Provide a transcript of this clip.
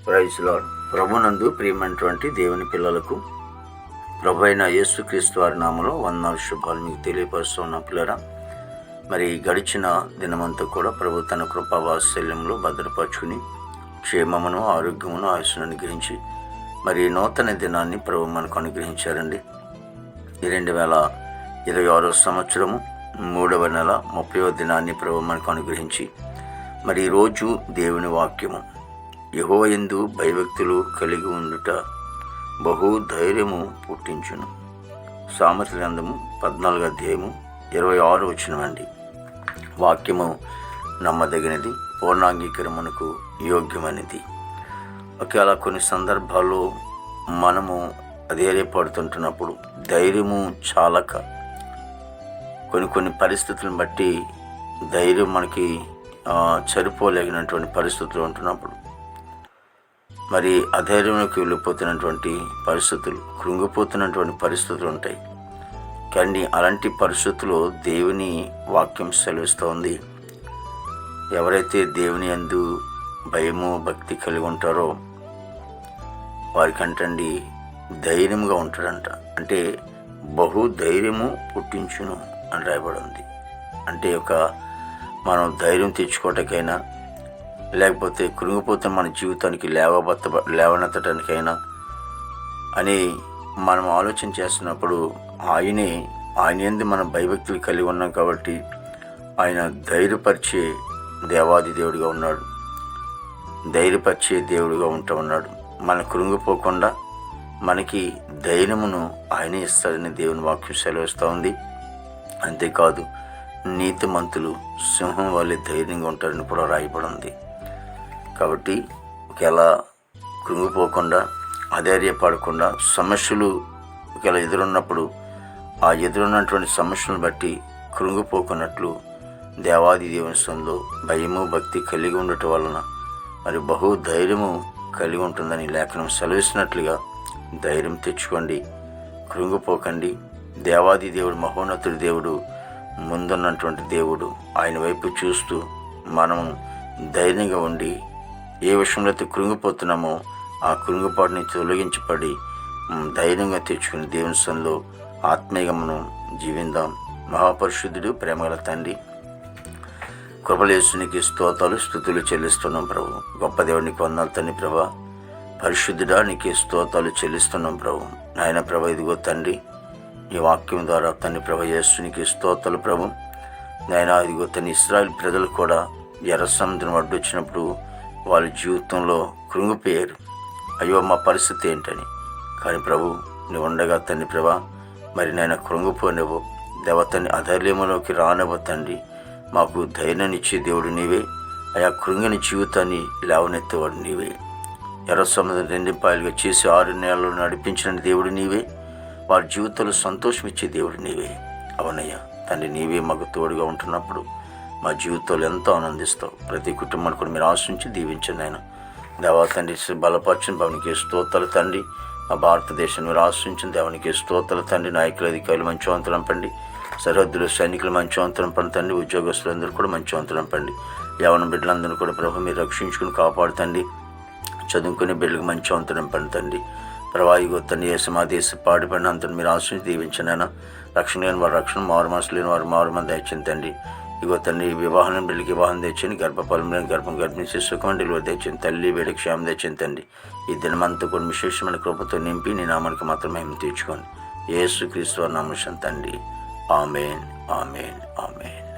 Praise lord. ప్రభునందు ప్రియమైనటువంటి దేవుని పిల్లలకు ప్రభు అయిన యేసుక్రీస్తు వారి నామములో వందనాలు శుభాలు మీకు తెలియపరుస్తున్న పిల్లరా, మరి గడిచిన దినమంతా కూడా ప్రభు తన కృపా వాత్సల్యంలో భద్రపరుచుకుని క్షేమమును ఆరోగ్యమును ఆయుష్ను అనుగ్రహించి మరి నూతన దినాన్ని ప్రభు మనకు అనుగ్రహించారండి. ఈ 2026 సంవత్సరము 3వ నెల 30వ దినాన్ని ప్రభు మనకు అనుగ్రహించి మరి ఈరోజు దేవుని వాక్యము, యెహోవా యందు భయభక్తులు కలిగి ఉండుట బహు ధైర్యము పుట్టించును. సామెతల గ్రంథము 14వ అధ్యాయము 26వ వచనమండి. వాక్యము నమ్మదగినది, పూర్ణాంగీకరమునకు యోగ్యమైనది. ఒకవేళ కొన్ని సందర్భాల్లో మనము అధైర్యపడుతుంటున్నప్పుడు ధైర్యము చాలక కొన్ని పరిస్థితులను బట్టి ధైర్యం మనకి సరిపోలేగినటువంటి పరిస్థితులు ఉంటున్నప్పుడు మరి అధైర్యంలోకి వెళ్ళిపోతున్నటువంటి పరిస్థితులు, కృంగిపోతున్నటువంటి పరిస్థితులు ఉంటాయి. కానీ అలాంటి పరిస్థితుల్లో దేవుని వాక్యం సెలవిస్తోంది, ఎవరైతే దేవుని యందు భయము భక్తి కలిగి ఉంటారో వారికంటండి ధైర్యంగా ఉంటాడంట. అంటే బహు ధైర్యము పుట్టించును అని రాయబడి ఉంది. అంటే మనం ధైర్యం తెచ్చుకోవటానికైనా లేకపోతే కృంగిపోతున్న మన జీవితానికి లేవనెత్తడానికైనా అని మనం ఆలోచన చేస్తున్నప్పుడు ఆయన యందు మన భయభక్తులు కలిగి ఉన్నాం కాబట్టి ఆయన ధైర్యపరిచే దేవాది దేవుడిగా ఉన్నాడు, ధైర్యపరిచే దేవుడిగా ఉన్నాడు. మనం కృంగిపోకుండా మనకి ధైర్యమును ఆయనే ఇస్తాడని దేవుని వాక్యం సెలవిస్తూ ఉంది. అంతేకాదు, నీతిమంతులు సింహం వల్లే ధైర్యంగా ఉంటారని కూడా రాయబడి ఉంది. కాబట్టి ఒకవేళ కృంగిపోకుండా అధైర్యపడకుండా సమస్యలు ఒకవేళ ఎదురున్నప్పుడు ఆ ఎదురున్నటువంటి సమస్యలను బట్టి కృంగిపోకున్నట్లు దేవాది దేవునిలో భయము భక్తి కలిగి ఉండటం వలన మరి బహు ధైర్యము కలిగి ఉంటుందని లేఖనం సెలవిస్తున్నట్లుగా ధైర్యం తెచ్చుకోండి, కృంగిపోకండి. దేవాది దేవుడు, మహోన్నతుడి దేవుడు, ముందున్నటువంటి దేవుడు, ఆయన వైపు చూస్తూ మనం ధైర్యంగా ఉండి ఏ విషయంలో అయితే కృంగిపోతున్నామో ఆ కృంగిపాటు నుంచి తొలగించబడి ధైర్యంగా తెచ్చుకుని దేవుని సన్నిధిలో ఆత్మీయంగా మనం జీవిద్దాం. మహాపరిశుద్ధుడు, ప్రేమగల తండ్రి, కృపలేసునికి స్తోత్రాలు స్తుతులు చెల్లిస్తున్నాం ప్రభు. గొప్ప దేవునికి వందనాలు తండ్రి. ప్రభా పరిశుద్ధుడా, నీకే స్తోత్రాలు చెల్లిస్తున్నాం ప్రభు. నాయన ప్రభ, ఇదిగో తండ్రి, ఈ వాక్యం ద్వారా తండ్రి ప్రభ యేసునికి స్తోత్రాలు ప్రభు. నాయన ఇదిగో తండ్రి, ఇశ్రాయేలు ప్రజలు కూడా ఎర్ర సముద్రం అడ్డొచ్చినప్పుడు వాళ్ళ జీవితంలో కృంగిపోయారు, అయ్యో మా పరిస్థితి ఏంటని. కానీ ప్రభు నువ్వు ఉండగా తండ్రి ప్రభా మరి నాయన కృంగిపోనివ్వు దేవతని, అధైర్యంలోకి రానివ్వ తండ్రి. మాకు ధైర్యాన్ని ఇచ్చే దేవుడు నీవే, ఆయా కృంగిన జీవితాన్ని లేవనెత్తేవాడు నీవే. ఎర్ర సముద్రం 2 పాయలుగా చేసి 6 నెలలు నడిపించిన దేవుడు నీవే, వారి జీవితంలో సంతోషం ఇచ్చే దేవుడు నీవే. అవునయ్యా తండ్రి, నీవే మాకు తోడుగా ఉంటున్నప్పుడు మా జీవితంలో ఎంతో ఆనందిస్తావు. ప్రతి కుటుంబాన్ని కూడా మీరు ఆశించి దీవించండి ఆయన. దేవా తండ్రి, బలపరచిన భవనికి స్తోత్రాలు తండ్రి. మా భారతదేశం మీరు ఆశించిన దేవునికి స్తోత్రాలు తండ్రి. నాయకులు, అధికారులు మంచి వంతులం పండి, సరిహద్దులు సైనికులు మంచి వంతులం పండి తండ్రి. ఉద్యోగస్తులందరూ కూడా మంచి వంతులం పండి. యవన బిడ్డలందరూ కూడా ప్రభు మీరు రక్షించుకుని కాపాడుతండి. చదువుకునే బిడ్డలకు మంచి వంతులం పండి తండ్రి. ప్రవాహిగో తండ్రి, మా దేశ పాడుపడిన అంతా మీరు ఆశించి దీవించండి ఆయన. రక్షణ లేని వారు రక్షణ, మారు మనసు లేని వారు మారు మన దయచండి తండ్రి. ఇగో తండ్రి, వివాహం బిడ్డలకి వివాహం తెచ్చండి, గర్భఫలం గర్భిణీ సుఖం డెలివరీ తెచ్చండి తల్లి, బిడ్డ క్షేమం తెచ్చండి తండ్రి. ఈ దినమంతా కూడా విశేషమైన కృపతో నింపి నీ నామానికి మాత్రమే తీర్చుకోండి. యేసుక్రీస్తు నామమున తండ్రి. ఆమేన్, ఆమేన్, ఆమేన్.